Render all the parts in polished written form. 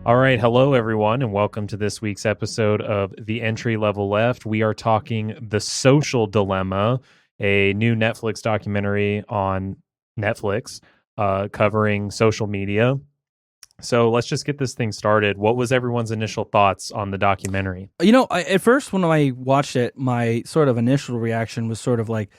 All right, hello everyone, and welcome to this week's episode of The Entry Level Left. We are talking The Social Dilemma, a new Netflix documentary on Netflix covering social media. So let's just get this thing started. What was everyone's initial thoughts on the documentary? At first when I watched it, my sort of initial reaction was sort of like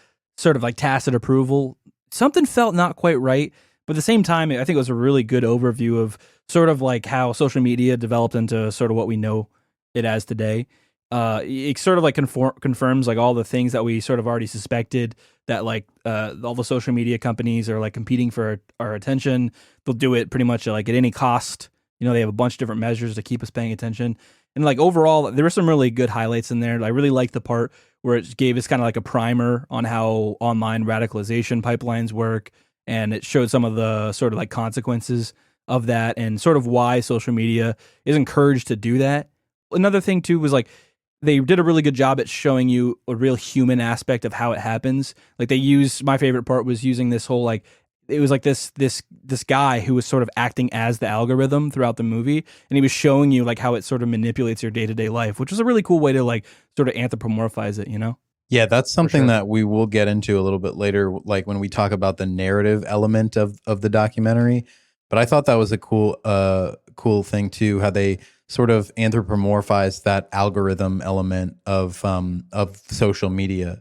tacit approval. Something felt not quite right, but at the same time, I think it was a really good overview of sort of like how social media developed into sort of what we know it as today. It sort of like confirms like all the things that we sort of already suspected, that like all the social media companies are like competing for our attention. They'll do it pretty much like at any cost. They have a bunch of different measures to keep us paying attention. And like overall, there were some really good highlights in there. I really liked the part where it gave us kind of like a primer on how online radicalization pipelines work, and it showed some of the sort of like consequences of that, and sort of why social media is encouraged to do that. Another thing too was like they did a really good job at showing you a real human aspect of how it happens. Like they used, my favorite part was using this whole like, it was like this guy who was sort of acting as the algorithm throughout the movie, and he was showing you like how it sort of manipulates your day-to-day life, which was a really cool way to like sort of anthropomorphize it. Yeah, that's something sure. that we will get into a little bit later, like when we talk about the narrative element of the documentary. But I thought that was a cool thing too, how they sort of anthropomorphized that algorithm element of social media.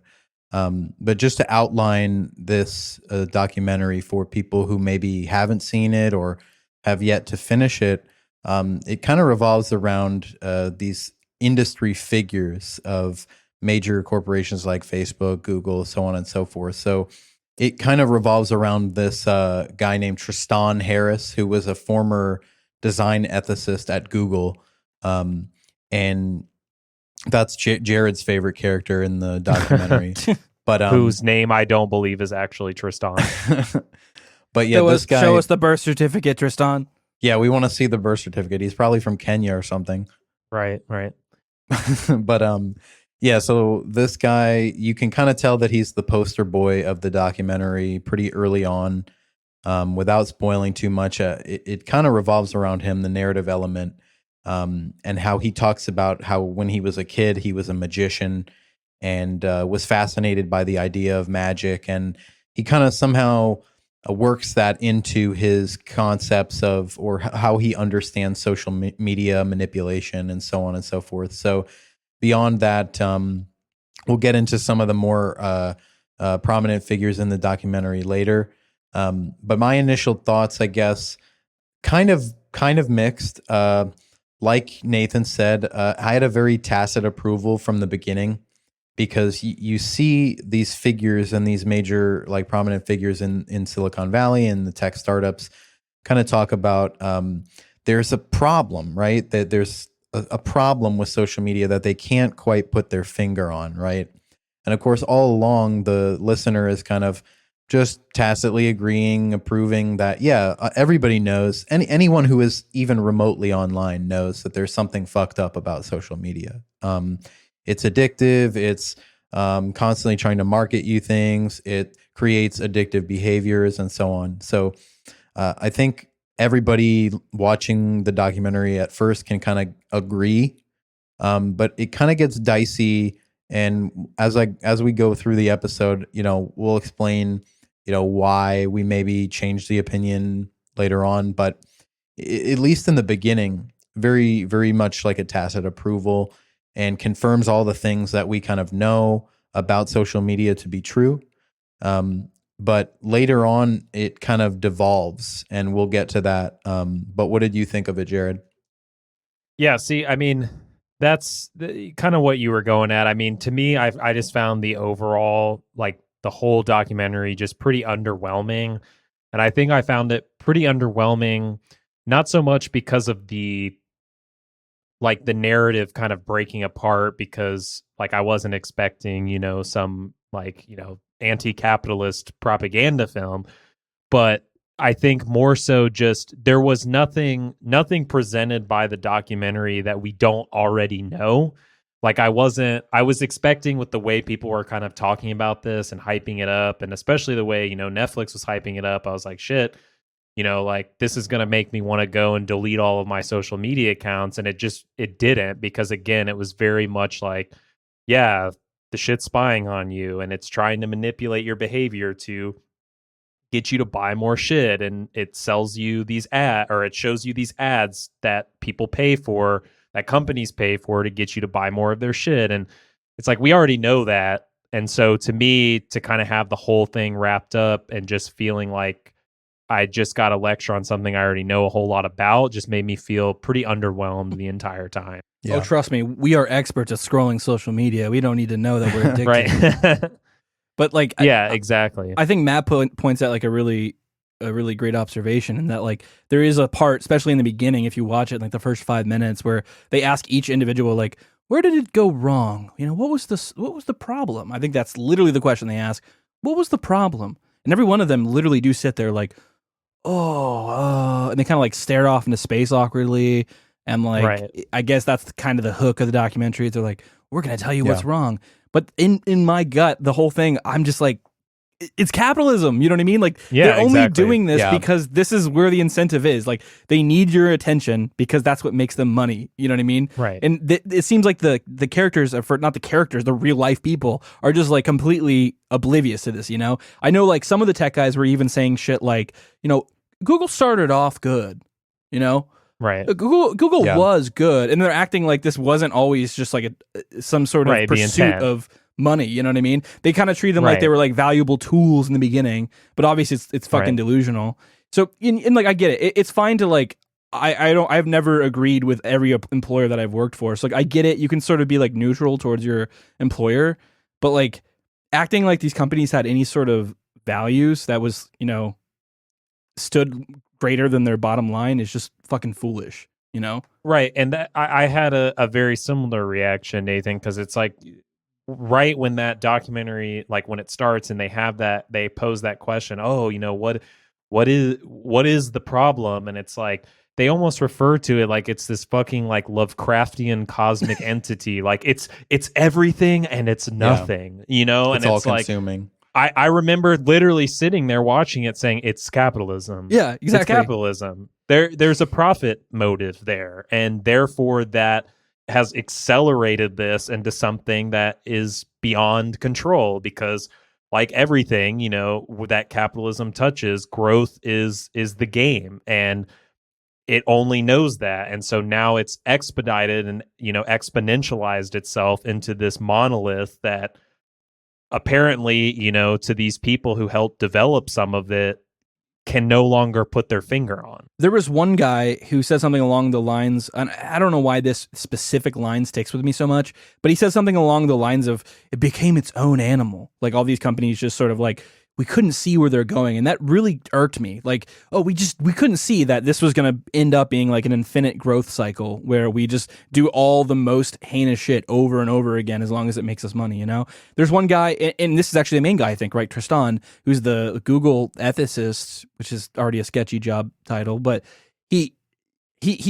But just to outline this documentary for people who maybe haven't seen it or have yet to finish it, it kind of revolves around these industry figures of major corporations like Facebook, Google, so on and so forth. So it kind of revolves around this guy named Tristan Harris, who was a former design ethicist at Google. And that's Jared's favorite character in the documentary. But Whose name I don't believe is actually Tristan. but yeah, this guy. Show us the birth certificate, Tristan. Yeah, we want to see the birth certificate. He's probably from Kenya or something. Right. But yeah, so this guy, you can kind of tell that he's the poster boy of the documentary pretty early on. Without spoiling too much, it kind of revolves around him, the narrative element, and how he talks about how when he was a kid, he was a magician and was fascinated by the idea of magic. And he kind of somehow works that into his concepts of, or how he understands social media manipulation and so on and so forth. So beyond that, we'll get into some of the more prominent figures in the documentary later. But my initial thoughts, I guess, kind of mixed. Like Nathan said, I had a very tacit approval from the beginning, because you see these figures and these major, like, prominent figures in Silicon Valley and the tech startups kind of talk about there's a problem, right? That there's a problem with social media that they can't quite put their finger on, right? And of course, all along, the listener is kind of just tacitly agreeing, approving that, yeah, everybody knows, anyone who is even remotely online knows that there's something fucked up about social media. It's addictive. It's constantly trying to market you things. It creates addictive behaviors and so on. So I think everybody watching the documentary at first can kind of agree, but it kind of gets dicey. And as we go through the episode, we'll explain, why we maybe change the opinion later on. But at least in the beginning, very, very much like a tacit approval, and confirms all the things that we kind of know about social media to be true. But later on, it kind of devolves, and we'll get to that. But what did you think of it, Jared? Yeah, see, I mean, that's kind of what you were going at. I mean, to me, I just found the overall, like, the whole documentary just pretty underwhelming. And I think I found it pretty underwhelming, not so much because of the narrative kind of breaking apart, because like I wasn't expecting, some like, anti-capitalist propaganda film, but I think more so just there was nothing presented by the documentary that we don't already know. Like I was expecting, with the way people were kind of talking about this and hyping it up, and especially the way, Netflix was hyping it up, I was like, shit, like this is going to make me want to go and delete all of my social media accounts. And it didn't, because again, it was very much like, yeah, the shit's spying on you and it's trying to manipulate your behavior to get you to buy more shit. And it sells you these it shows you these ads that people pay for, that companies pay for to get you to buy more of their shit. And it's like, we already know that. And so to me, to kind of have the whole thing wrapped up and just feeling like I just got a lecture on something I already know a whole lot about just made me feel pretty underwhelmed the entire time. Yeah. Oh, trust me, we are experts at scrolling social media. We don't need to know that we're addicted. Right. But like, yeah, exactly. I think Matt points out like a really great observation, in that like there is a part, especially in the beginning, if you watch it, like the first 5 minutes, where they ask each individual like, where did it go wrong? What was the problem? I think that's literally the question they ask. What was the problem? And every one of them literally do sit there like, and they kind of like stare off into space awkwardly. And like, right. I guess that's kind of the hook of the documentary. They're like, we're going to tell you what's wrong. But in my gut, the whole thing, I'm just like, it's capitalism. You know what I mean? Like, they're only doing this because this is where the incentive is. Like, they need your attention because that's what makes them money. You know what I mean? Right. And it seems like the characters, not the characters, the real life people are just like completely oblivious to this, I know like some of the tech guys were even saying shit like, Google started off good, Right. Google was good, and they're acting like this wasn't always just like some sort of pursuit of money. You know what I mean? They kind of treat them like they were like valuable tools in the beginning, but obviously it's fucking delusional. So, and like I get it. It's fine to like I've never agreed with every employer that I've worked for. So like I get it. You can sort of be like neutral towards your employer, but like acting like these companies had any sort of values that was stood greater than their bottom line is just fucking foolish, Right. And that, I had a very similar reaction, Nathan, because it's like right when that documentary, like when it starts and they pose that question, what is the problem? And it's like they almost refer to it like it's this fucking like Lovecraftian cosmic entity. Like it's everything and it's nothing, and it's all consuming. I remember literally sitting there watching it saying it's capitalism. Yeah, exactly. It's capitalism. There's a profit motive there. And therefore that has accelerated this into something that is beyond control, because like everything, that capitalism touches, growth is the game. And it only knows that. And so now it's expedited and, exponentialized itself into this monolith that apparently, to these people who helped develop some of it, can no longer put their finger on. There was one guy who said something along the lines, and I don't know why this specific line sticks with me so much, but he said something along the lines of, it became its own animal. Like all these companies just sort of like, we couldn't see where they're going. And that really irked me. Like, we couldn't see that this was going to end up being like an infinite growth cycle where we just do all the most heinous shit over and over again as long as it makes us money, There's one guy, and this is actually the main guy, I think, right? Tristan, who's the Google ethicist, which is already a sketchy job title, but he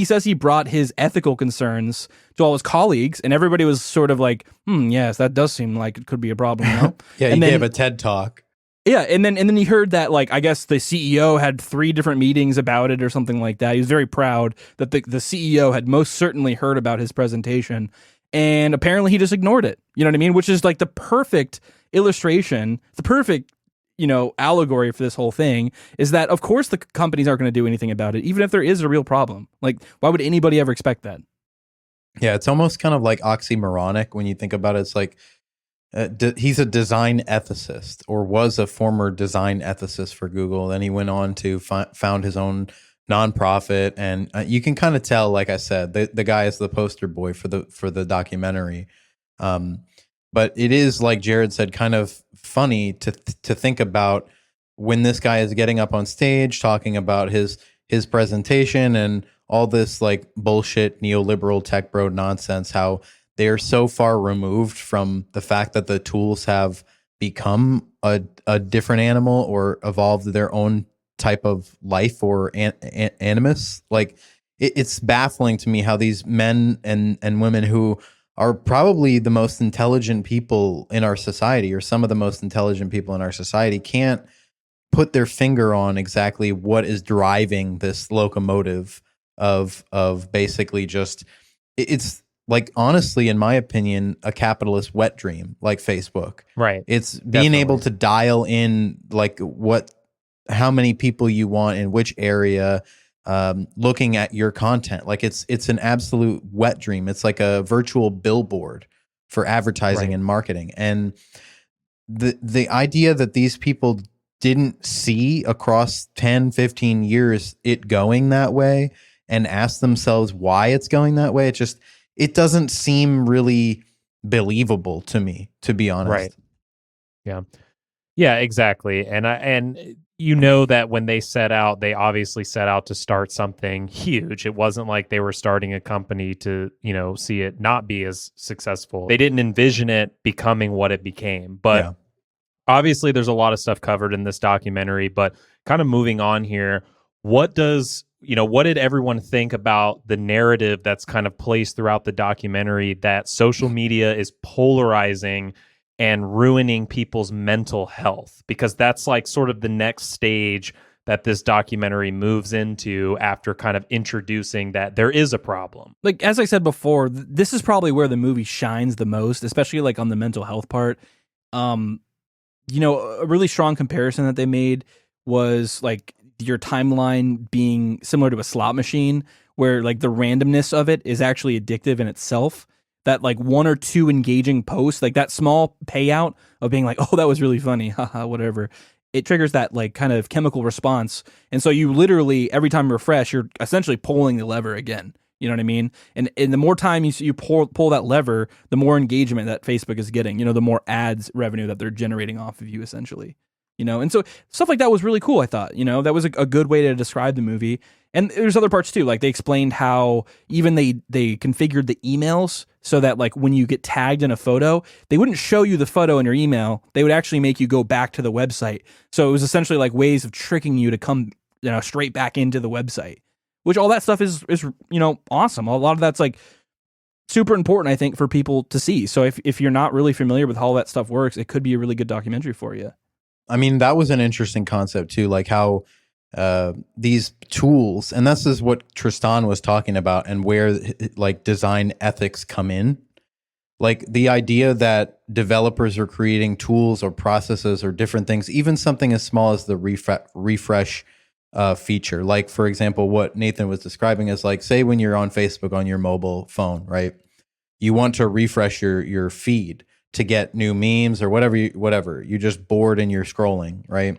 says he brought his ethical concerns to all his colleagues, and everybody was sort of like, yes, that does seem like it could be a problem, Yeah, he gave a TED Talk. Yeah, and then he heard that, like, I guess the CEO had 3 different meetings about it or something like that. He was very proud that the CEO had most certainly heard about his presentation, and apparently he just ignored it. You know what I mean? Which is like the perfect illustration, the perfect, allegory for this whole thing, is that, of course, the companies aren't going to do anything about it, even if there is a real problem. Like, why would anybody ever expect that? Yeah, it's almost kind of like oxymoronic when you think about it. It's like, he's a design ethicist, or was a former design ethicist for Google. Then he went on to found his own nonprofit, and you can kind of tell, like I said, the guy is the poster boy for the documentary. But it is, like Jared said, kind of funny to think about when this guy is getting up on stage talking about his presentation and all this like bullshit neoliberal tech bro nonsense, how they are so far removed from the fact that the tools have become a different animal or evolved their own type of life or animus. Like it's baffling to me how these men and women who are probably the most intelligent people in our society, or some of the most intelligent people in our society, can't put their finger on exactly what is driving this locomotive of basically just it's like, honestly, in my opinion, a capitalist wet dream like Facebook. Right. It's being able Definitely. to dial in like how many people you want in which area, looking at your content. Like it's an absolute wet dream. It's like a virtual billboard for advertising Right. and marketing. And the idea that these people didn't see across 10, 15 years it going that way and ask themselves why it's going that way, it doesn't seem really believable to me, to be honest. Right. Yeah. Yeah, exactly. And you know that when they set out, they obviously set out to start something huge. It wasn't like they were starting a company to, see it not be as successful. They didn't envision it becoming what it became. But Yeah. obviously there's a lot of stuff covered in this documentary, but kind of moving on here, what did everyone think about the narrative that's kind of placed throughout the documentary that social media is polarizing and ruining people's mental health? Because that's like sort of the next stage that this documentary moves into after kind of introducing that there is a problem. Like, as I said before, this is probably where the movie shines the most, especially like on the mental health part. A really strong comparison that they made was like your timeline being similar to a slot machine, where like the randomness of it is actually addictive in itself. That like one or two engaging posts, like that small payout of being like, oh, that was really funny, haha, whatever. It triggers that like kind of chemical response. And so you literally, every time you refresh, you're essentially pulling the lever again. You know what I mean? And the more time you pull that lever, the more engagement that Facebook is getting, the more ads revenue that they're generating off of you, essentially. And so stuff like that was really cool, I thought. That was a good way to describe the movie. And there's other parts too. Like they explained how even they configured the emails so that like when you get tagged in a photo, they wouldn't show you the photo in your email. They would actually make you go back to the website. So it was essentially like ways of tricking you to come, straight back into the website, which all that stuff is awesome. A lot of that's like super important, I think, for people to see. So if you're not really familiar with how all that stuff works, it could be a really good documentary for you. I mean, that was an interesting concept too, like how these tools, and this is what Tristan was talking about, and where like design ethics come in. Like the idea that developers are creating tools or processes or different things, even something as small as the refresh feature. Like, for example, what Nathan was describing is like, say when you're on Facebook on your mobile phone, right? You want to refresh your feed to get new memes or whatever. You just bored and you're scrolling, right?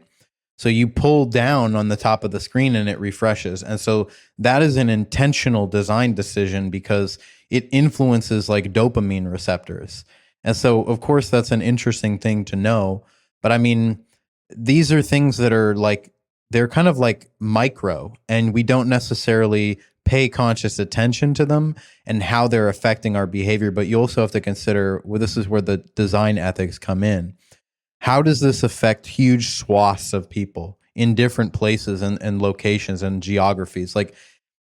So you pull down on the top of the screen and it refreshes. And so that is an intentional design decision because it influences like dopamine receptors. And so, of course, that's an interesting thing to know. But I mean, these are things that are like, they're kind of like micro, and we don't necessarily pay conscious attention to them and how they're affecting our behavior. But you also have to consider, well, this is where the design ethics come in. How does this affect huge swaths of people in different places and locations and geographies? Like,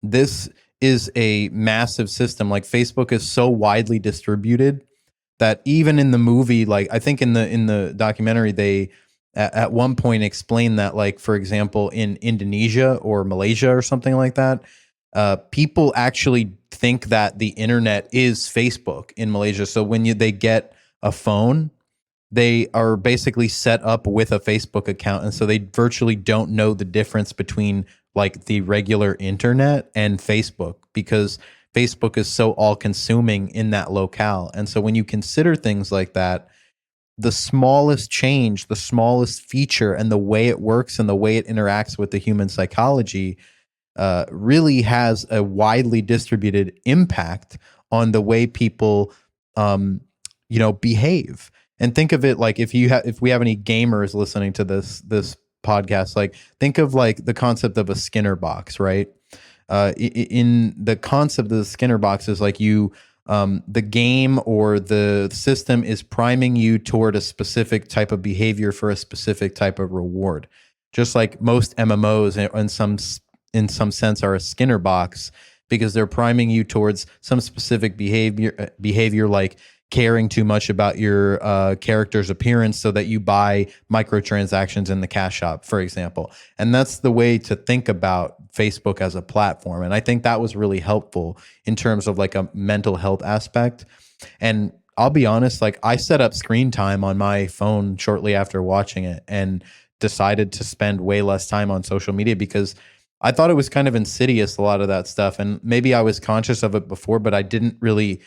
this is a massive system. Like, Facebook is so widely distributed that even in the movie, like I think in the documentary, they at one point explain that, like, for example, in Indonesia or Malaysia or something like that, people actually think that the internet is Facebook in Malaysia. So when they get a phone, they are basically set up with a Facebook account. And so they virtually don't know the difference between like the regular internet and Facebook, because Facebook is so all consuming in that locale. And so when you consider things like that, the smallest change, the smallest feature, and the way it works and the way it interacts with the human psychology really has a widely distributed impact on the way people, behave. And think of it like if we have any gamers listening to this podcast, like think of like the concept of a Skinner box, right? In the concept of the Skinner box is like the game or the system is priming you toward a specific type of behavior for a specific type of reward. Just like most MMOs in some sense are a Skinner box, because they're priming you towards some specific behavior like caring too much about your character's appearance so that you buy microtransactions in the cash shop, for example. And that's the way to think about Facebook as a platform. And I think that was really helpful in terms of like a mental health aspect. And I'll be honest, like I set up screen time on my phone shortly after watching it and decided to spend way less time on social media because I thought it was kind of insidious, a lot of that stuff. And maybe I was conscious of it before, but I didn't really,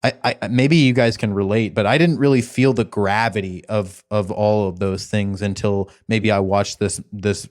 I maybe you guys can relate, but I didn't really feel the gravity of all of those things until maybe I watched this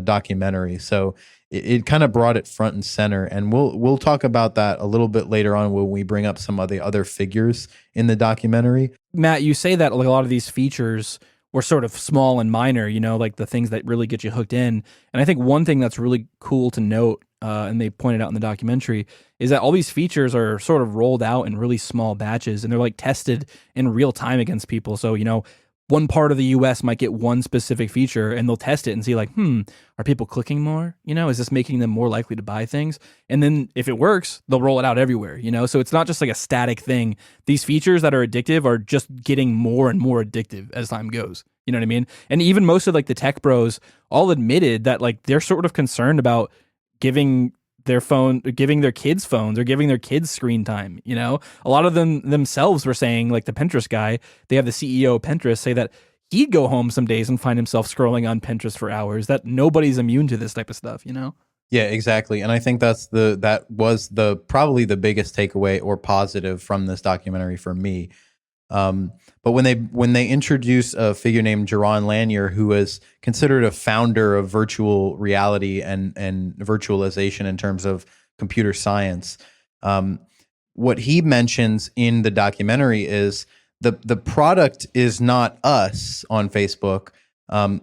documentary. So it kind of brought it front and center, and we'll talk about that a little bit later on when we bring up some of the other figures in the documentary. Matt, you say that like a lot of these features were sort of small and minor, you know, like the things that really get you hooked in. And I think one thing that's really cool to note, and they pointed out in the documentary, is that all these features are sort of rolled out in really small batches, and they're like tested in real time against people. So, you know, one part of the US might get one specific feature and they'll test it and see like, are people clicking more? You know, is this making them more likely to buy things? And then if it works, they'll roll it out everywhere, you know? So it's not just like a static thing. These features that are addictive are just getting more and more addictive as time goes. You know what I mean? And even most of like the tech bros all admitted that like they're sort of concerned about giving their kids phones or giving their kids screen time. You know, a lot of them themselves were saying, like the Pinterest guy, they have the CEO of Pinterest say that he'd go home some days and find himself scrolling on Pinterest for hours, that nobody's immune to this type of stuff, you know? Yeah, exactly. And I think that was probably the biggest takeaway or positive from this documentary for me. But when they introduce a figure named Jaron Lanier, who is considered a founder of virtual reality and virtualization in terms of computer science, what he mentions in the documentary is the product is not us on Facebook.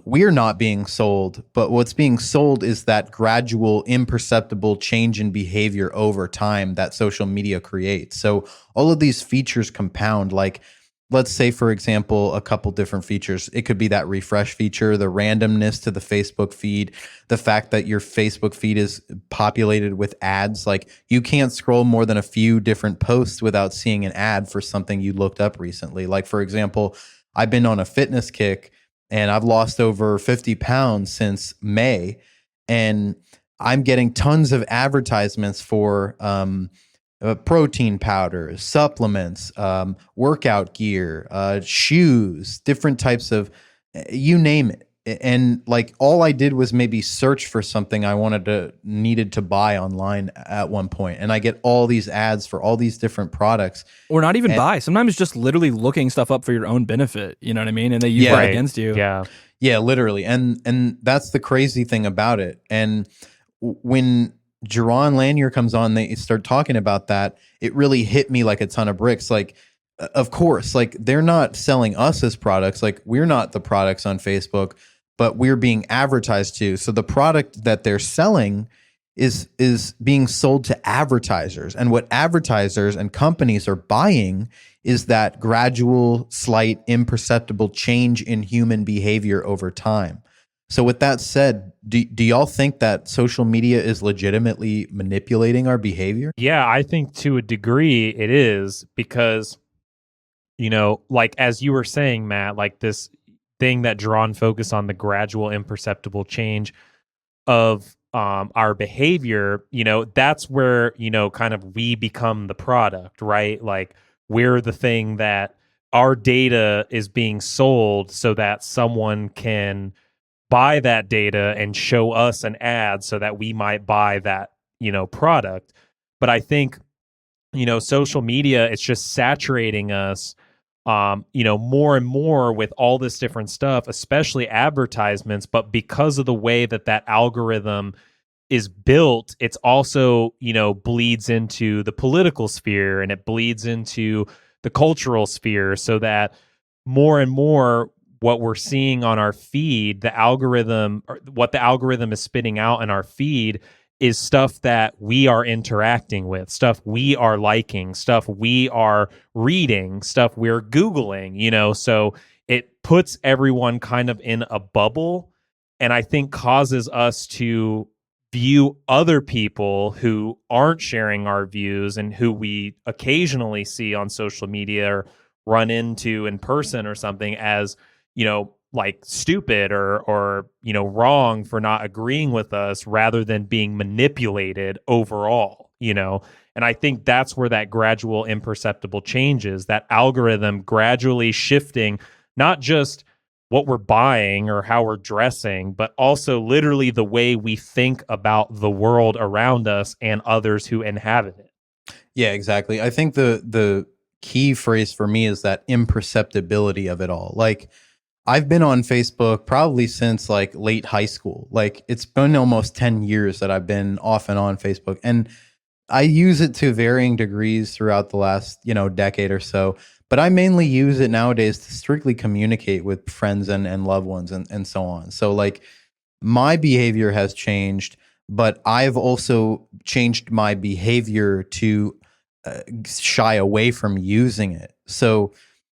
We're not being sold, but what's being sold is that gradual, imperceptible change in behavior over time that social media creates. So all of these features compound, like, let's say, for example, a couple different features. It could be that refresh feature, the randomness to the Facebook feed, the fact that your Facebook feed is populated with ads. Like you can't scroll more than a few different posts without seeing an ad for something you looked up recently. Like, for example, I've been on a fitness kick and I've lost over 50 pounds since May, and I'm getting tons of advertisements for protein powders, supplements, workout gear, shoes, different types of, you name it. And like all I did was maybe search for something I needed to buy online at one point, and I get all these ads for all these different products. Or not even buy. Sometimes just literally looking stuff up for your own benefit. You know what I mean? And they use that against you. Yeah, literally. And that's the crazy thing about it. And when Jaron Lanier comes on, they start talking about that. It really hit me like a ton of bricks. Like, of course, like they're not selling us as products. Like we're not the products on Facebook, but we're being advertised to. So the product that they're selling is being sold to advertisers. And what advertisers and companies are buying is that gradual, slight, imperceptible change in human behavior over time. So with that said, do y'all think that social media is legitimately manipulating our behavior? Yeah, I think to a degree it is, because, you know, like as you were saying, Matt, like this thing that Jaron focused on, the gradual, imperceptible change of our behavior, you know, that's where, you know, kind of we become the product, right? Like we're the thing that our data is being sold so that someone can buy that data and show us an ad so that we might buy that, you know, product. But I think, you know, social media, it's just saturating us, you know, more and more with all this different stuff, especially advertisements. But because of the way that algorithm is built, it's also, you know, bleeds into the political sphere and it bleeds into the cultural sphere, so that more and more what we're seeing on our feed, the algorithm, or what the algorithm is spitting out in our feed, is stuff that we are interacting with, stuff we are liking, stuff we are reading, stuff we're Googling, you know, so it puts everyone kind of in a bubble, and I think causes us to view other people who aren't sharing our views and who we occasionally see on social media or run into in person or something as, like stupid or wrong for not agreeing with us rather than being manipulated overall. And I think that's where that gradual imperceptible change is, that algorithm gradually shifting not just what we're buying or how we're dressing, but also literally the way we think about the world around us and others who inhabit it. Yeah, exactly. I think the key phrase for me is that imperceptibility of it all. Like, I've been on Facebook probably since like late high school. Like, it's been almost 10 years that I've been off and on Facebook. And I use it to varying degrees throughout the last, decade or so. But I mainly use it nowadays to strictly communicate with friends and loved ones and so on. So like, my behavior has changed, but I've also changed my behavior to shy away from using it. So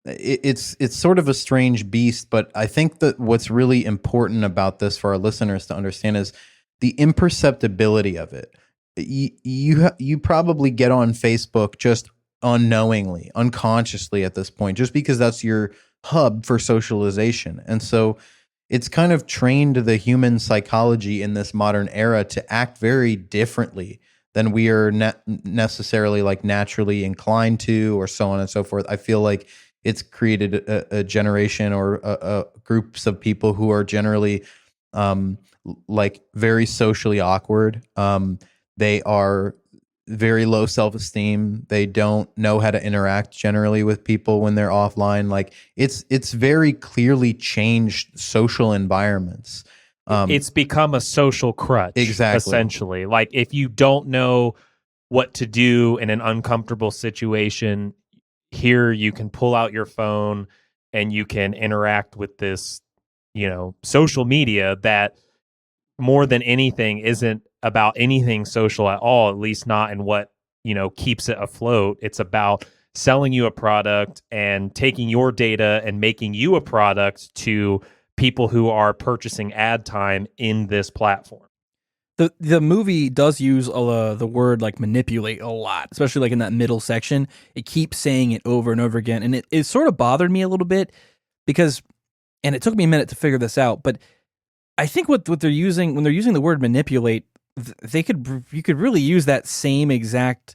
it's sort of a strange beast, but I think that what's really important about this for our listeners to understand is the imperceptibility of it. You probably get on Facebook just unknowingly, unconsciously at this point, just because that's your hub for socialization. And so it's kind of trained the human psychology in this modern era to act very differently than we are necessarily like naturally inclined to, or so on and so forth. I feel like it's created a generation or groups of people who are generally like very socially awkward. They are very low self-esteem. They don't know how to interact generally with people when they're offline. Like, it's very clearly changed social environments. It's become a social crutch, exactly. Essentially. Like, if you don't know what to do in an uncomfortable situation, here you can pull out your phone and you can interact with this, social media that more than anything isn't about anything social at all, at least not in what, keeps it afloat. It's about selling you a product and taking your data and making you a product to people who are purchasing ad time in this platform. The movie does use the word like manipulate a lot, especially like in that middle section. It keeps saying it over and over again, and it sort of bothered me a little bit because, and it took me a minute to figure this out, but I think what they're using when they're using the word manipulate, you could really use that same exact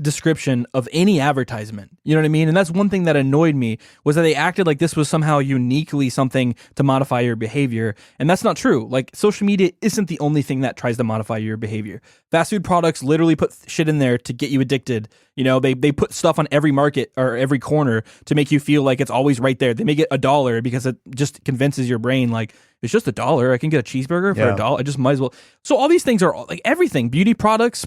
description of any advertisement. You know what I mean? And that's one thing that annoyed me, was that they acted like this was somehow uniquely something to modify your behavior. And that's not true. Like, social media isn't the only thing that tries to modify your behavior. Fast food products literally put shit in there to get you addicted. They put stuff on every market or every corner to make you feel like it's always right there. They make it $1 because it just convinces your brain like, it's just $1. I can get a cheeseburger for $1. I just might as well. So all these things are like everything. Beauty products,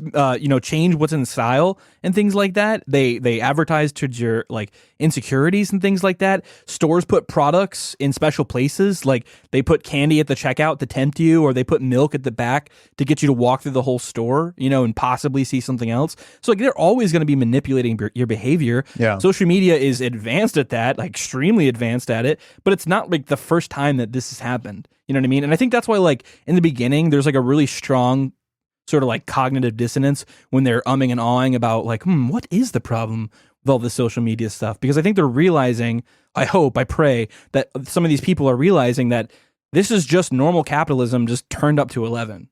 change what's in style and things like that. They advertise to your like insecurities and things like that. Stores put products in special places. Like, they put candy at the checkout to tempt you, or they put milk at the back to get you to walk through the whole store, and possibly see something else. So like, they're always going to be manipulating your behavior. Yeah. Social media is advanced at that, like extremely advanced at it, but it's not like the first time that this has happened. You know what I mean? And I think that's why, like, in the beginning, there's like a really strong sort of like cognitive dissonance when they're umming and awing about like, what is the problem with all this social media stuff? Because I think they're realizing, I pray that some of these people are realizing that this is just normal capitalism just turned up to 11,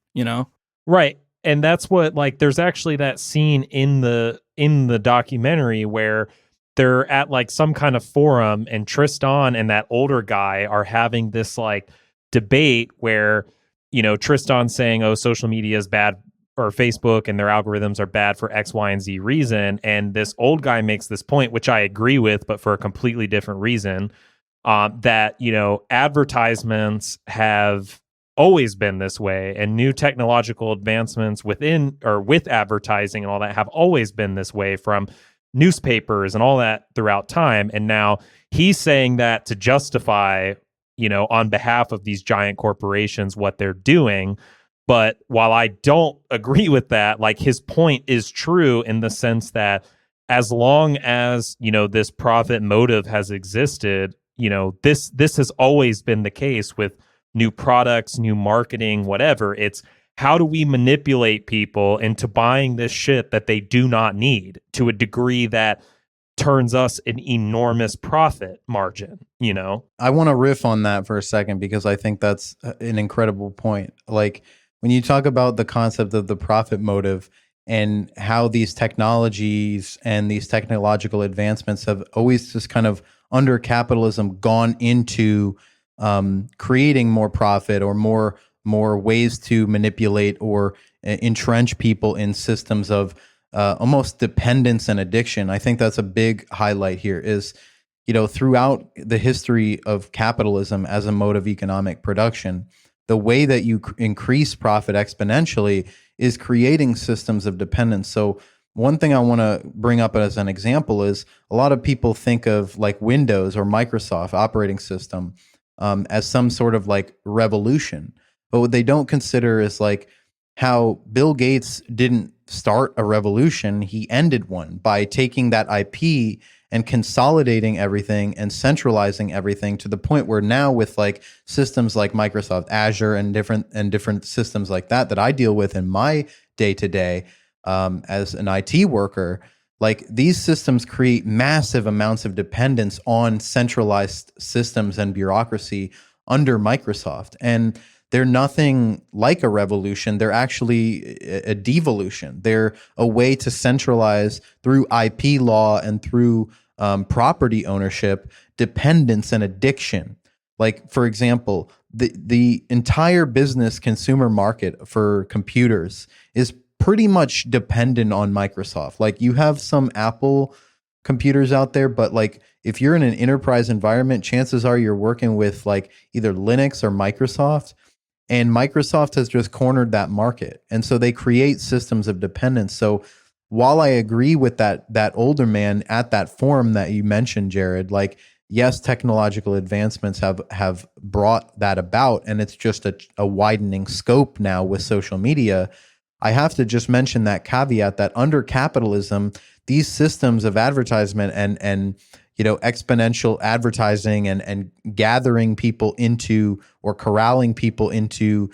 Right. And that's what, like, there's actually that scene in the documentary where they're at like some kind of forum, and Tristan and that older guy are having this like debate where, Tristan's saying, oh, social media is bad, or Facebook and their algorithms are bad for X, Y, and Z reason. And this old guy makes this point, which I agree with, but for a completely different reason, that, advertisements have always been this way, and new technological advancements within or with advertising and all that have always been this way, from newspapers and all that throughout time. And now he's saying that to justify, on behalf of these giant corporations, what they're doing. But while I don't agree with that, like, his point is true in the sense that as long as, this profit motive has existed, this has always been the case with new products, new marketing, whatever. It's how do we manipulate people into buying this shit that they do not need to a degree that turns us an enormous profit margin, you know? I want to riff on that for a second because I think that's an incredible point. Like when you talk about the concept of the profit motive and how these technologies and these technological advancements have always just kind of under capitalism gone into creating more profit or more ways to manipulate or entrench people in systems of almost dependence and addiction. I think that's a big highlight here is, you know, throughout the history of capitalism as a mode of economic production, the way that you increase profit exponentially is creating systems of dependence. So one thing I want to bring up as an example is a lot of people think of like Windows or Microsoft operating system as some sort of like revolution. But what they don't consider is like how Bill Gates didn't start a revolution. He ended one by taking that IP and consolidating everything and centralizing everything to the point where now with like systems like Microsoft Azure and different systems like that I deal with in my day-to-day as an IT worker, like these systems create massive amounts of dependence on centralized systems and bureaucracy under Microsoft. And they're nothing like a revolution. They're actually a devolution. They're a way to centralize through IP law and through property ownership, dependence and addiction. Like, for example, the entire business consumer market for computers is pretty much dependent on Microsoft. Like you have some Apple computers out there, but like if you're in an enterprise environment, chances are you're working with like either Linux or Microsoft. And Microsoft has just cornered that market. And so they create systems of dependence. So while I agree with that older man at that forum that you mentioned, Jared, like, yes, technological advancements have brought that about, and it's just a widening scope now with social media. I have to just mention that caveat that under capitalism, these systems of advertisement and you know, exponential advertising and gathering people into or corralling people into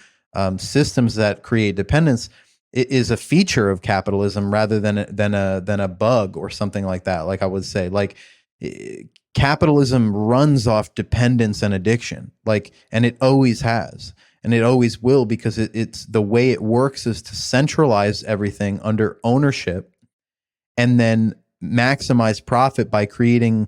systems that create dependence is a feature of capitalism rather than a bug or something like that. Like I would say, like capitalism runs off dependence and addiction, like, and it always has, and it always will, because it's the way it works is to centralize everything under ownership and then maximize profit by creating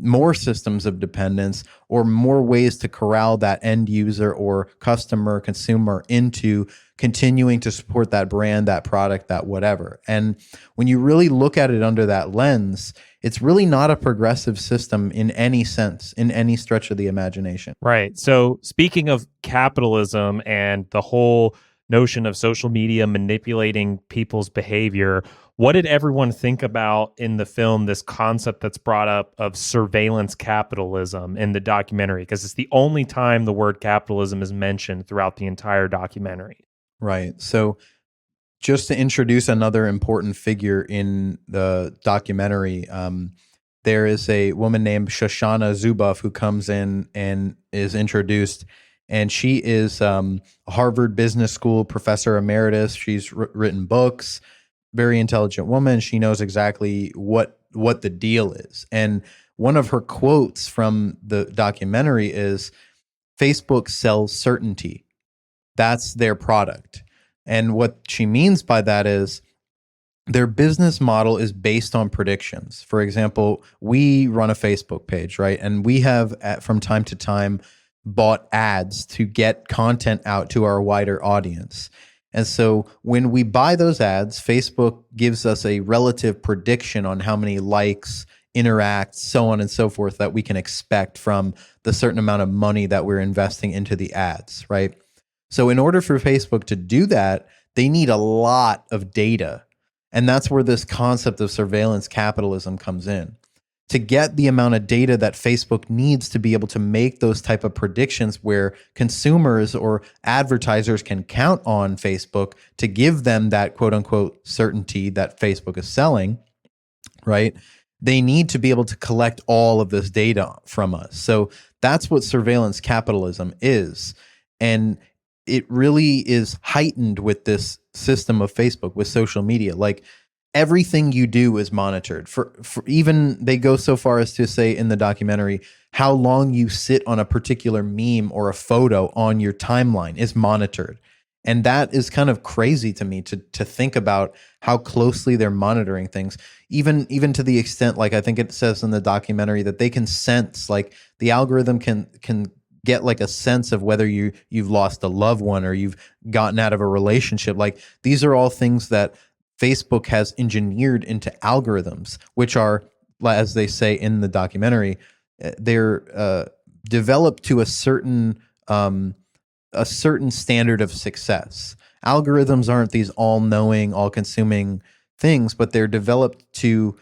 more systems of dependence or more ways to corral that end user or customer, consumer into continuing to support that brand, that product, that whatever. And when you really look at it under that lens, it's really not a progressive system in any sense, in any stretch of the imagination. Right. So speaking of capitalism and the whole notion of social media manipulating people's behavior, what did everyone think about in the film this concept that's brought up of surveillance capitalism in the documentary? Because it's the only time the word capitalism is mentioned throughout the entire documentary. Right. So just to introduce another important figure in the documentary, there is a woman named Shoshana Zuboff who comes in and is introduced. And she is a Harvard Business School professor emeritus. She's written books, very intelligent woman. She knows exactly what the deal is. And one of her quotes from the documentary is, Facebook sells certainty. That's their product. And what she means by that is their business model is based on predictions. For example, we run a Facebook page, right? And we have from time to time bought ads to get content out to our wider audience. And so when we buy those ads, Facebook gives us a relative prediction on how many likes, interacts, so on and so forth that we can expect from the certain amount of money that we're investing into the ads, right? So in order for Facebook to do that, they need a lot of data. And that's where this concept of surveillance capitalism comes in. To get the amount of data that Facebook needs to be able to make those type of predictions where consumers or advertisers can count on Facebook to give them that quote unquote certainty that Facebook is selling, right? They need to be able to collect all of this data from us. So that's what surveillance capitalism is. And it really is heightened with this system of Facebook, with social media. Like, everything you do is monitored. For even, they go so far as to say in the documentary, how long you sit on a particular meme or a photo on your timeline is monitored. And that is kind of crazy to me, to think about how closely they're monitoring things. Even to the extent, like, I think it says in the documentary that they can sense, like, the algorithm can get like a sense of whether you've lost a loved one or you've gotten out of a relationship. Like, these are all things that Facebook has engineered into algorithms, which are, as they say in the documentary, they're developed to a certain standard of success. Algorithms aren't these all-knowing, all-consuming things, but they're developed to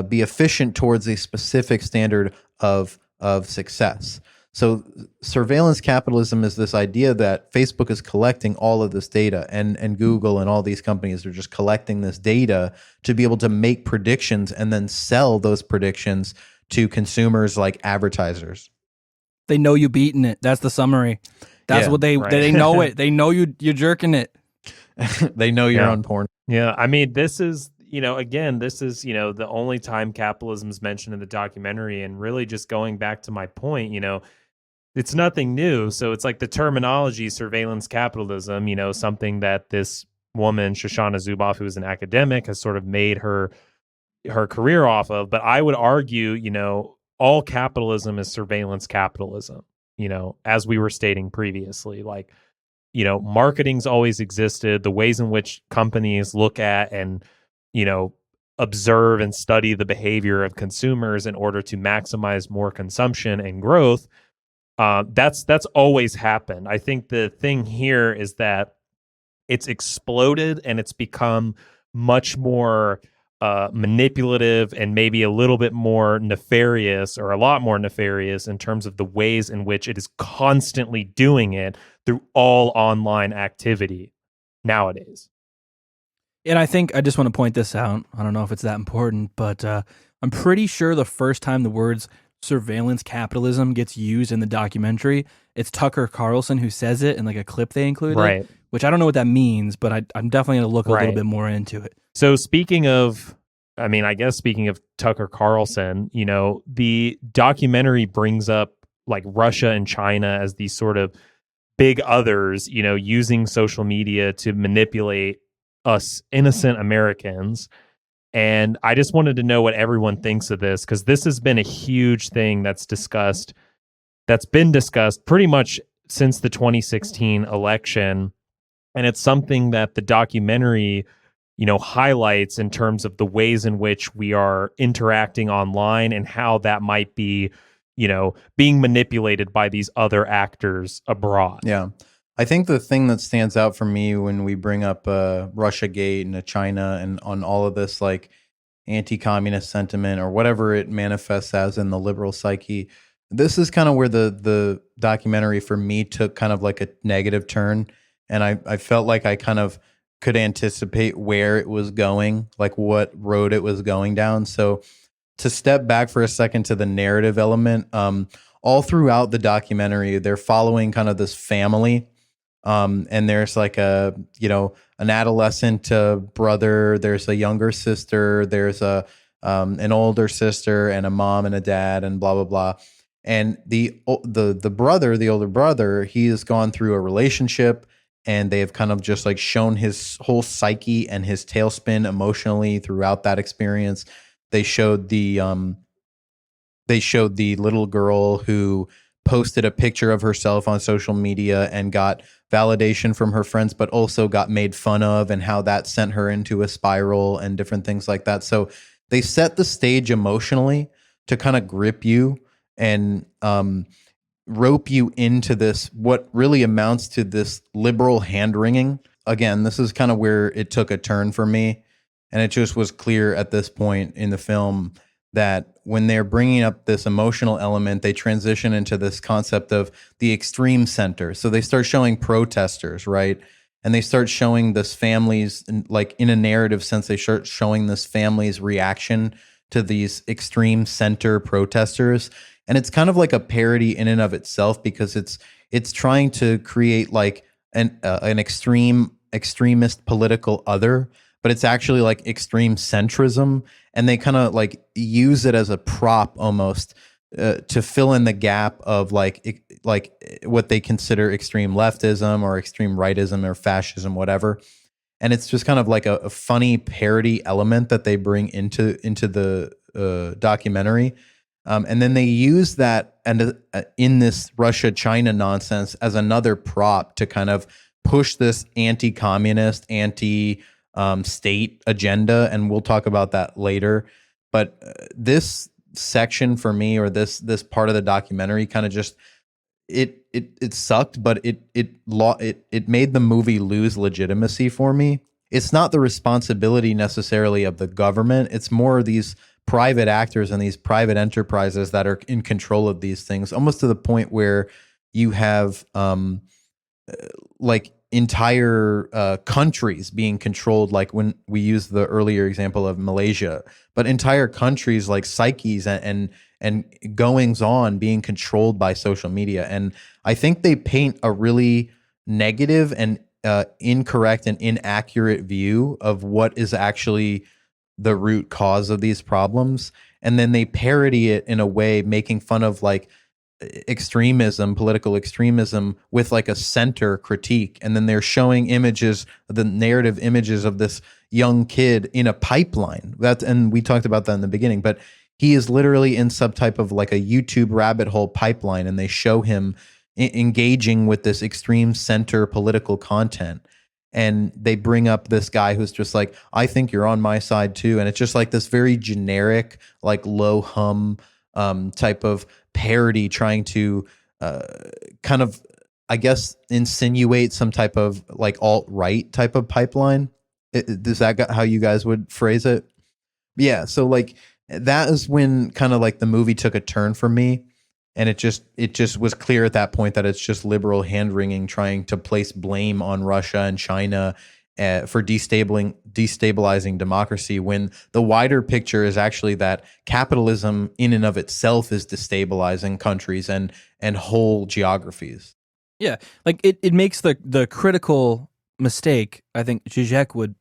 be efficient towards a specific standard of success. So surveillance capitalism is this idea that Facebook is collecting all of this data, and Google and all these companies are just collecting this data to be able to make predictions and then sell those predictions to consumers like advertisers. They know you beating it. That's the summary. That's what they know it. They know you're jerking it. They know you're on porn. Yeah, I mean, this is, again, this is, the only time capitalism is mentioned in the documentary, and really just going back to my point, it's nothing new. So it's like the terminology surveillance capitalism, something that this woman, Shoshana Zuboff, who is an academic, has sort of made her career off of. But I would argue, all capitalism is surveillance capitalism, as we were stating previously. Like, marketing's always existed. The ways in which companies look at and, observe and study the behavior of consumers in order to maximize more consumption and growth, that's always happened. I think the thing here is that it's exploded and it's become much more manipulative and maybe a little bit more nefarious, or a lot more nefarious, in terms of the ways in which it is constantly doing it through all online activity nowadays. And I think I just want to point this out. I don't know if it's that important, but I'm pretty sure the first time the words surveillance capitalism gets used in the documentary, it's Tucker Carlson who says it in like a clip they included, right? Which I don't know what that means, but I'm definitely going to look a little bit more into it. So speaking of Tucker Carlson, the documentary brings up like Russia and China as these sort of big others, using social media to manipulate us innocent Americans. And I just wanted to know what everyone thinks of this, because this has been a huge thing that's been discussed pretty much since the 2016 election. And it's something that the documentary, highlights in terms of the ways in which we are interacting online and how that might be, being manipulated by these other actors abroad. Yeah. I think the thing that stands out for me when we bring up Russiagate and China and on all of this like anti-communist sentiment or whatever it manifests as in the liberal psyche, this is kind of where the documentary for me took kind of like a negative turn. And I felt like I kind of could anticipate where it was going, like what road it was going down. So to step back for a second to the narrative element, all throughout the documentary, they're following kind of this family. And there's like an adolescent brother, there's a younger sister, there's an older sister, and a mom and a dad, and blah, blah, blah. And the brother, the older brother, he has gone through a relationship, and they have kind of just like shown his whole psyche and his tailspin emotionally throughout that experience. They showed the little girl who posted a picture of herself on social media and got validation from her friends, but also got made fun of, and how that sent her into a spiral and different things like that. So they set the stage emotionally to kind of grip you and rope you into this, what really amounts to this liberal hand-wringing. Again, this is kind of where it took a turn for me. And it just was clear at this point in the film that when they're bringing up this emotional element, they transition into this concept of the extreme center. So they start showing protesters, right? And they start showing this family's, like in a narrative sense, they start showing this family's reaction to these extreme center protesters. And it's kind of like a parody in and of itself, because it's it's trying to create like an extremist political other, but it's actually like extreme centrism, and they kind of like use it as a prop almost to fill in the gap of like what they consider extreme leftism or extreme rightism or fascism, whatever. And it's just kind of like a funny parody element that they bring into the documentary. And then they use that and in this Russia-China nonsense as another prop to kind of push this anti-communist, anti-state agenda, and we'll talk about that later. But this section for me, or this part of the documentary, kind of just it sucked, but it made the movie lose legitimacy for me. It's not the responsibility necessarily of the government. It's more these private actors and these private enterprises that are in control of these things, almost to the point where you have like entire countries being controlled, like when we use the earlier example of Malaysia, but entire countries like psyches and goings on being controlled by social media. And I think they paint a really negative and incorrect and inaccurate view of what is actually the root cause of these problems. And then they parody it in a way, making fun of like extremism, political extremism, with like a center critique. And then they're showing images, the narrative images of this young kid in a pipeline. And we talked about that in the beginning, but he is literally in some type of like a YouTube rabbit hole pipeline, and they show him engaging with this extreme center political content. And they bring up this guy who's just like, I think you're on my side too. And it's just like this very generic, like low hum type of parody, trying to kind of, I guess, insinuate some type of like alt-right type of pipeline. Is that how you guys would phrase it? Yeah. So like that is when kind of like the movie took a turn for me. And it just was clear at that point that it's just liberal hand-wringing, trying to place blame on Russia and China for destabilizing democracy, when the wider picture is actually that capitalism in and of itself is destabilizing countries and whole geographies. Yeah, like it makes the critical mistake. I think Zizek would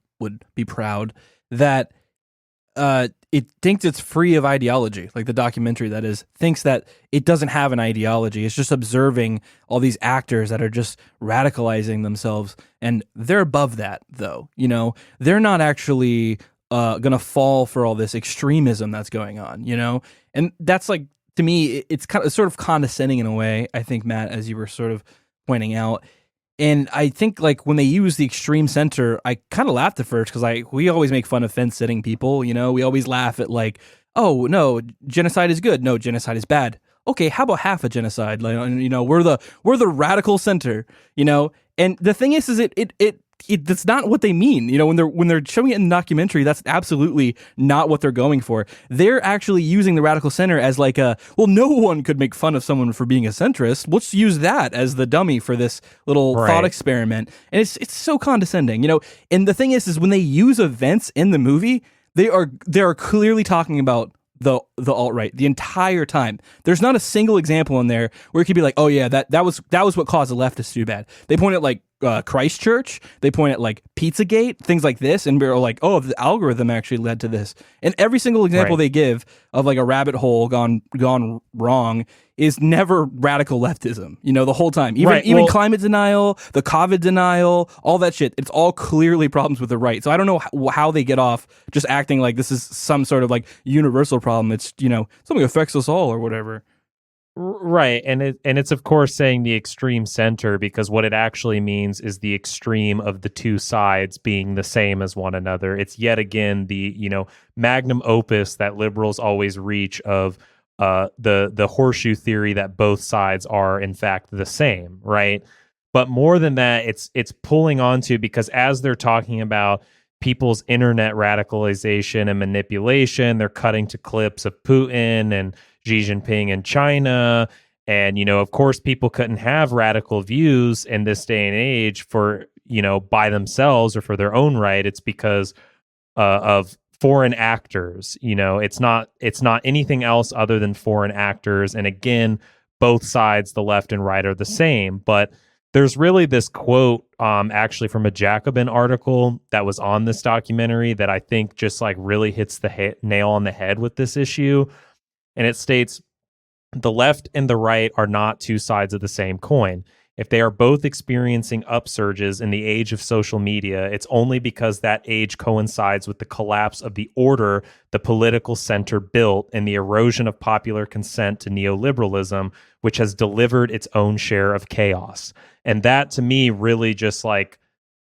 be proud that it thinks it's free of ideology, like the documentary, that is, thinks that it doesn't have an ideology. It's just observing all these actors that are just radicalizing themselves, and they're above that, though. You know, they're not actually gonna fall for all this extremism that's going on. You know, and that's like, to me, it's kind of sort of condescending in a way, I think, Matt, as you were sort of pointing out. And I think like when they use the extreme center, I kind of laughed at first, because we always make fun of fence-sitting people. You know, we always laugh at like, oh no, genocide is good. No, genocide is bad. Okay, how about half a genocide? Like, you know, we're the radical center. You know, and the thing is that's not what they mean. You know, when they're showing it in the documentary, that's absolutely not what they're going for. They're actually using the radical center as like well, no one could make fun of someone for being a centrist. Let's use that as the dummy for this little thought experiment. And it's so condescending, you know. And the thing is when they use events in the movie, they are clearly talking about the alt-right the entire time. There's not a single example in there where it could be like, oh yeah, that was what caused the leftists to do bad. They point at like Christchurch, they point at like Pizzagate, things like this, and we're like, oh, the algorithm actually led to this. And every single example they give of like a rabbit hole gone wrong is never radical leftism, you know, the whole time. Even climate denial, the COVID denial, all that shit, it's all clearly problems with the right. So I don't know how they get off just acting like this is some sort of like universal problem. It's, you know, something affects us all or whatever. Right, and it's of course saying the extreme center, because what it actually means is the extreme of the two sides being the same as one another. It's yet again the, you know, magnum opus that liberals always reach of the horseshoe theory that both sides are in fact the same, right? But more than that, it's pulling onto, because as they're talking about people's internet radicalization and manipulation, they're cutting to clips of Putin and Xi Jinping in China. And, you know, of course, people couldn't have radical views in this day and age for, you know, by themselves or for their own right. It's because of foreign actors. You know, it's not anything else other than foreign actors. And again, both sides, the left and right, are the same. But there's really this quote actually from a Jacobin article that was on this documentary that I think just like really hits the nail on the head with this issue. And it states, the left and the right are not two sides of the same coin. If they are both experiencing upsurges in the age of social media, it's only because that age coincides with the collapse of the order the political center built and the erosion of popular consent to neoliberalism, which has delivered its own share of chaos. And that to me really just like,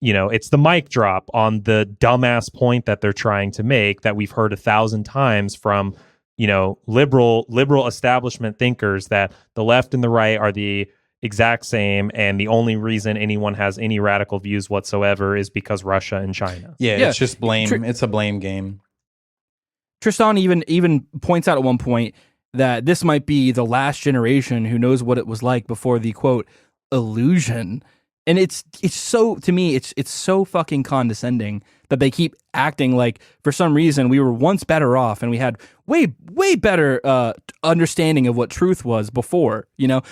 it's the mic drop on the dumbass point that they're trying to make that we've heard 1,000 times from, liberal establishment thinkers, that the left and the right are the exact same, and the only reason anyone has any radical views whatsoever is because Russia and China. Yeah, it's just blame. It's a blame game. Tristan even points out at one point that this might be the last generation who knows what it was like before the quote illusion. And it's so, to me, it's so fucking condescending that they keep acting like for some reason we were once better off and we had way better understanding of what truth was before.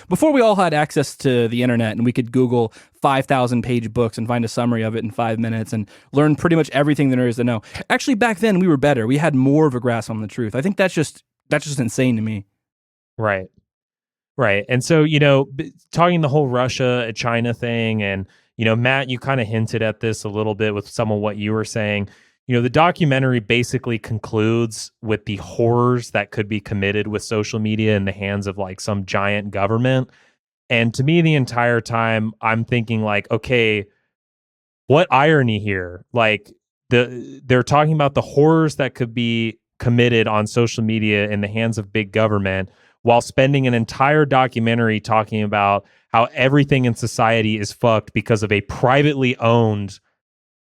Before we all had access to the internet and we could Google 5,000 page books and find a summary of it in 5 minutes and learn pretty much everything there is to know. Actually, back then we were better. We had more of a grasp on the truth. I think that's just insane to me. Right. Right. And so, talking the whole Russia, China thing, and, Matt, you kind of hinted at this a little bit with some of what you were saying. The documentary basically concludes with the horrors that could be committed with social media in the hands of like some giant government. And to me, the entire time I'm thinking like, okay, what irony here? Like they're talking about the horrors that could be committed on social media in the hands of big government, while spending an entire documentary talking about how everything in society is fucked because of a privately owned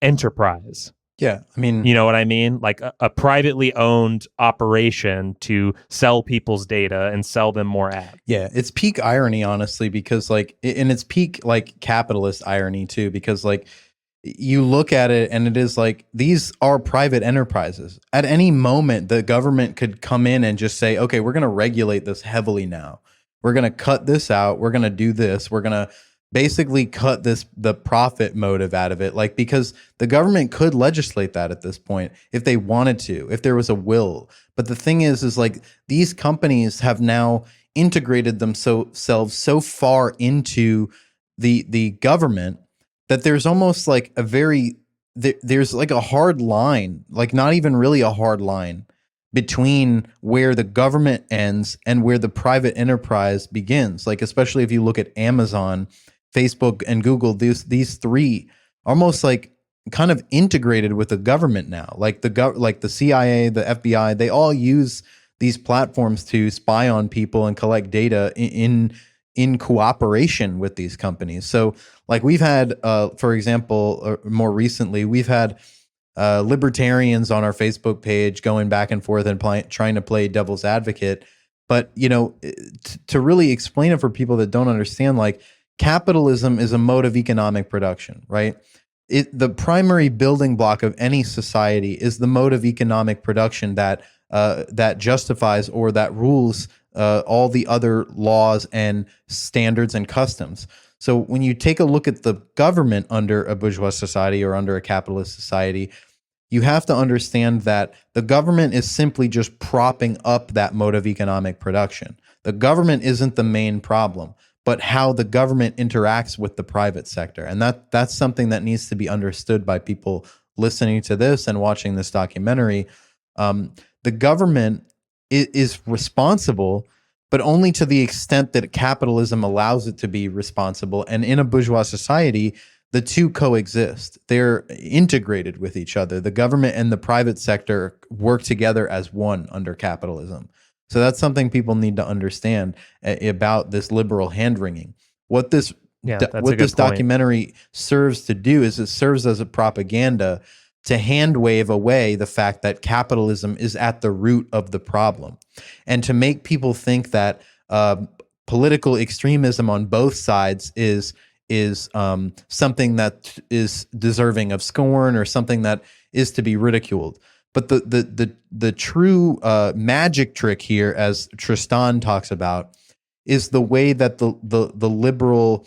enterprise. Yeah, I mean... You know what I mean? Like a privately owned operation to sell people's data and sell them more ads. Yeah, it's peak irony, honestly, because like... And it's peak like capitalist irony, too, because like... You look at it and it is like, these are private enterprises. At any moment, the government could come in and just say, okay, we're going to regulate this heavily now. We're going to cut this out. We're going to do this. We're going to basically cut the profit motive out of it. Like, because the government could legislate that at this point if they wanted to, if there was a will. But the thing is like these companies have now integrated themselves so far into the government that there's almost like there's like a hard line, like not even really a hard line between where the government ends and where the private enterprise begins. Like, especially if you look at Amazon, Facebook, and Google, these three almost like kind of integrated with the government now. Like the CIA, the FBI, they all use these platforms to spy on people and collect data in cooperation with these companies. So like we've had, for example, more recently, we've had libertarians on our Facebook page going back and forth and trying to play devil's advocate. But, to really explain it for people that don't understand, like capitalism is a mode of economic production, right? The primary building block of any society is the mode of economic production that justifies or that rules all the other laws and standards and customs. So when you take a look at the government under a bourgeois society or under a capitalist society, you have to understand that the government is simply just propping up that mode of economic production. The government isn't the main problem, but how the government interacts with the private sector. And that's something that needs to be understood by people listening to this and watching this documentary. The government is responsible, but only to the extent that capitalism allows it to be responsible. And in a bourgeois society, the two coexist. They're integrated with each other. The government and the private sector work together as one under capitalism. So that's something people need to understand about this liberal hand-wringing. What this documentary serves to do is it serves as a propaganda to hand wave away the fact that capitalism is at the root of the problem, and to make people think that political extremism on both sides is something that is deserving of scorn or something that is to be ridiculed. But the true magic trick here, as Tristan talks about, is the way that the liberal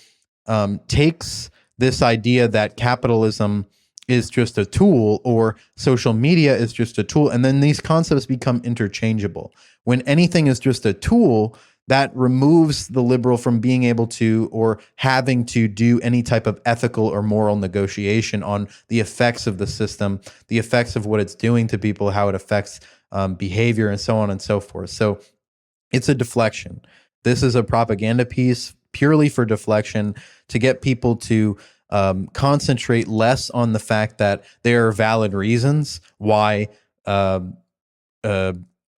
takes this idea that capitalism is just a tool or social media is just a tool, and then these concepts become interchangeable. When anything is just a tool, that removes the liberal from being able to or having to do any type of ethical or moral negotiation on the effects of the system, the effects of what it's doing to people, how it affects behavior, and so on and so forth. So it's a deflection. This is a propaganda piece purely for deflection to get people to concentrate less on the fact that there are valid reasons why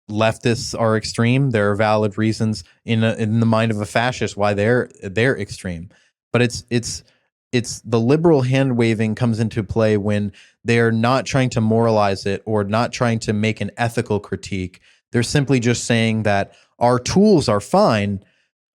leftists are extreme. There are valid reasons in the mind of a fascist why they're extreme. But it's the liberal hand waving comes into play when they're not trying to moralize it or not trying to make an ethical critique. They're simply just saying that our tools are fine.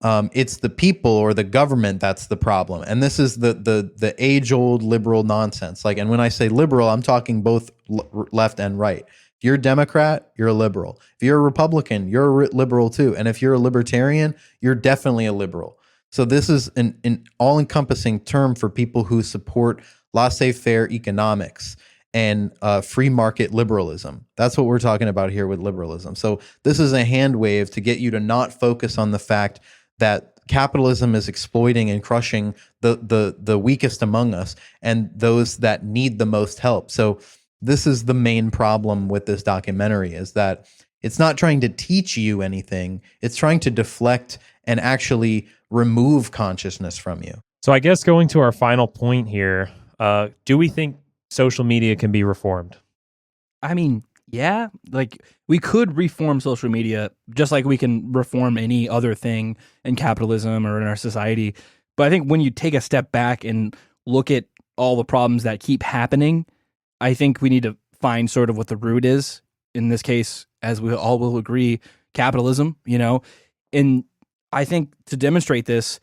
It's the people or the government that's the problem. And this is the age-old liberal nonsense. Like, and when I say liberal, I'm talking both left and right. If you're a Democrat, you're a liberal. If you're a Republican, you're a liberal too. And if you're a libertarian, you're definitely a liberal. So this is an all-encompassing term for people who support laissez-faire economics and free market liberalism. That's what we're talking about here with liberalism. So this is a hand wave to get you to not focus on the fact that capitalism is exploiting and crushing the weakest among us and those that need the most help. So this is the main problem with this documentary, is that it's not trying to teach you anything. It's trying to deflect and actually remove consciousness from you. So I guess going to our final point here, do we think social media can be reformed? I mean, yeah, like we could reform social media just like we can reform any other thing in capitalism or in our society. But I think when you take a step back and look at all the problems that keep happening, I think we need to find sort of what the root is. In this case, as we all will agree, capitalism, you know. And I think to demonstrate this,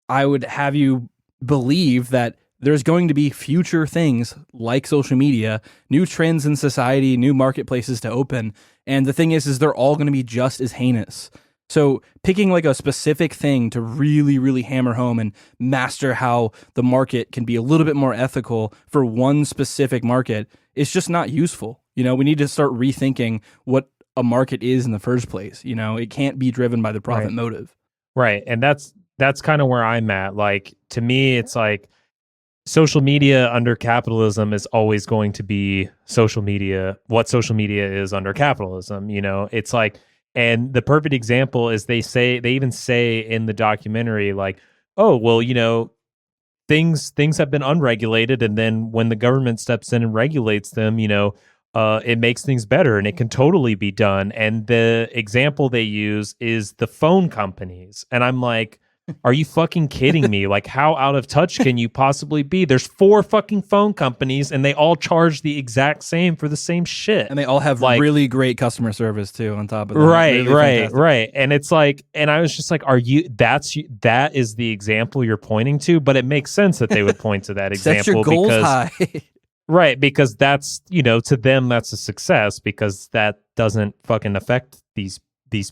I would have you believe that there's going to be future things like social media, new trends in society, new marketplaces to open. And the thing is they're all going to be just as heinous. So picking like a specific thing to really, really hammer home and master how the market can be a little bit more ethical for one specific market is just not useful. You know, we need to start rethinking what a market is in the first place. You know, it can't be driven by the profit motive. Right. And that's kind of where I'm at. Like, to me, it's like social media under capitalism is always going to be social media, what social media is under capitalism. You know, it's like, and the perfect example is they even say in the documentary, like, oh, well, you know, things have been unregulated. And then when the government steps in and regulates them, you know, it makes things better and it can totally be done. And the example they use is the phone companies. And I'm like, are you fucking kidding me? Like, how out of touch can you possibly be? There's 4 fucking phone companies and they all charge the exact same for the same shit. And they all have like, really great customer service too on top of that. Right, really right. And it's like, and I was just like, that is the example you're pointing to? But it makes sense that they would point to that example. Set your goals high. Right, because that's, you know, to them that's a success because that doesn't fucking affect these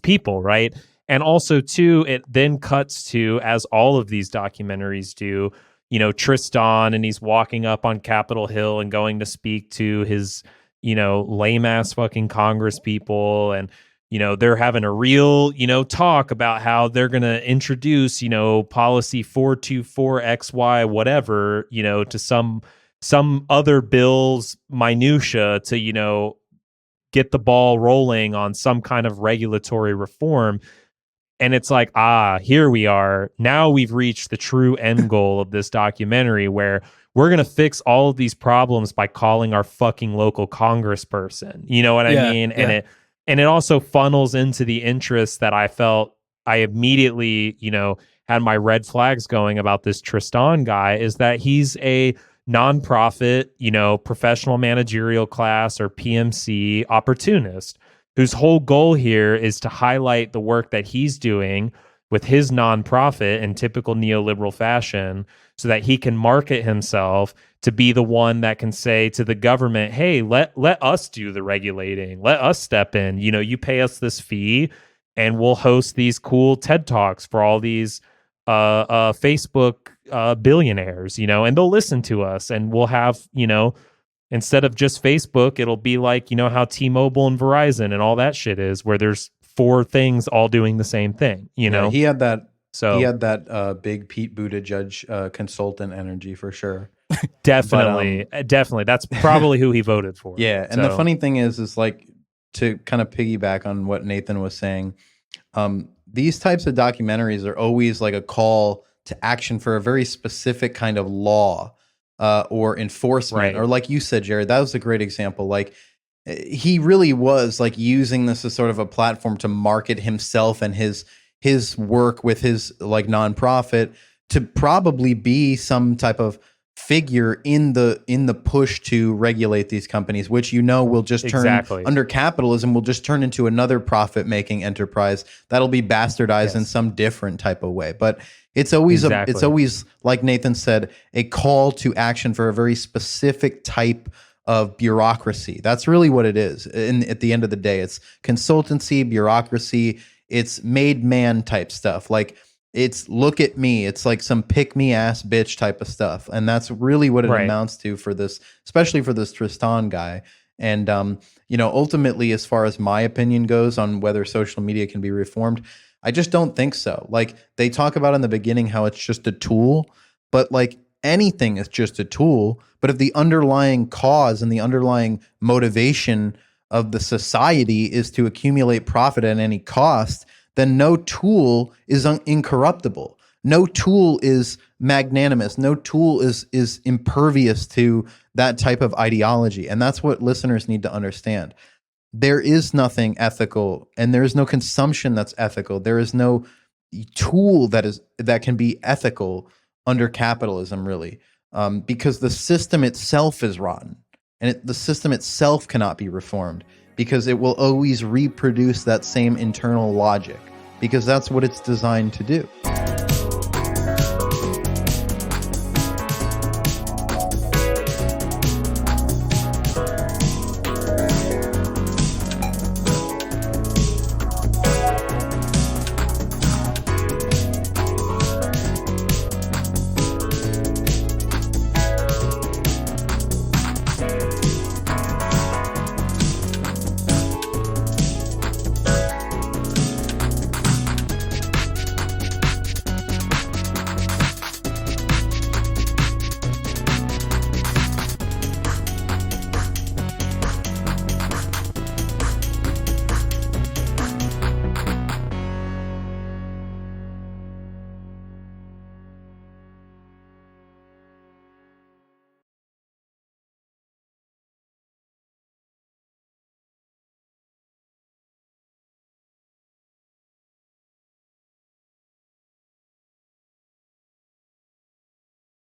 people, right? And also, too, it then cuts to, as all of these documentaries do, you know, Tristan, and he's walking up on Capitol Hill and going to speak to his, you know, lame-ass fucking Congress people. And, you know, they're having a real, you know, talk about how they're going to introduce, you know, policy 424XY, whatever, you know, to some other bill's minutia to, you know, get the ball rolling on some kind of regulatory reform. And it's like, here we are. Now we've reached the true end goal of this documentary where we're going to fix all of these problems by calling our fucking local congressperson. You know what I mean? Yeah. And it also funnels into the interest that I felt I immediately, you know, had my red flags going about this Tristan guy, is that he's a nonprofit, you know, professional managerial class or PMC opportunist whose whole goal here is to highlight the work that he's doing with his nonprofit in typical neoliberal fashion so that he can market himself to be the one that can say to the government, hey, let us do the regulating. Let us step in. You know, you pay us this fee and we'll host these cool TED Talks for all these Facebook billionaires, you know, and they'll listen to us, and we'll have, you know, instead of just Facebook, it'll be like, you know, how T-Mobile and Verizon and all that shit is, where there's 4 things all doing the same thing, you know? He had that. So he had that big Pete Buttigieg consultant energy for sure. definitely, definitely. That's probably who he voted for. Yeah. And the funny thing is like, to kind of piggyback on what Nathan was saying, these types of documentaries are always like a call to action for a very specific kind of law or enforcement. Right. Or like you said, Jared, that was a great example. Like, he really was like using this as sort of a platform to market himself and his work with his like nonprofit to probably be some type of figure in the push to regulate these companies, which, you know, will just turn under capitalism, will just turn into another profit making enterprise that'll be bastardized in some different type of way. But it's always it's always, like Nathan said, a call to action for a very specific type of bureaucracy. That's really what it is. At the end of the day, it's consultancy, bureaucracy. It's made man type stuff. Like, it's look at me. It's like some pick me ass bitch type of stuff. And that's really what it amounts to for this, especially for this Tristan guy. And, you know, ultimately, as far as my opinion goes on whether social media can be reformed, I just don't think so. Like, they talk about in the beginning how it's just a tool, but like anything is just a tool. But if the underlying cause and the underlying motivation of the society is to accumulate profit at any cost, then no tool is incorruptible. No tool is magnanimous. No tool is impervious to that type of ideology. And that's what listeners need to understand. There is nothing ethical, and there is no consumption that's ethical. There is no tool that can be ethical under capitalism, really, because the system itself is rotten. And the system itself cannot be reformed because it will always reproduce that same internal logic, because that's what it's designed to do.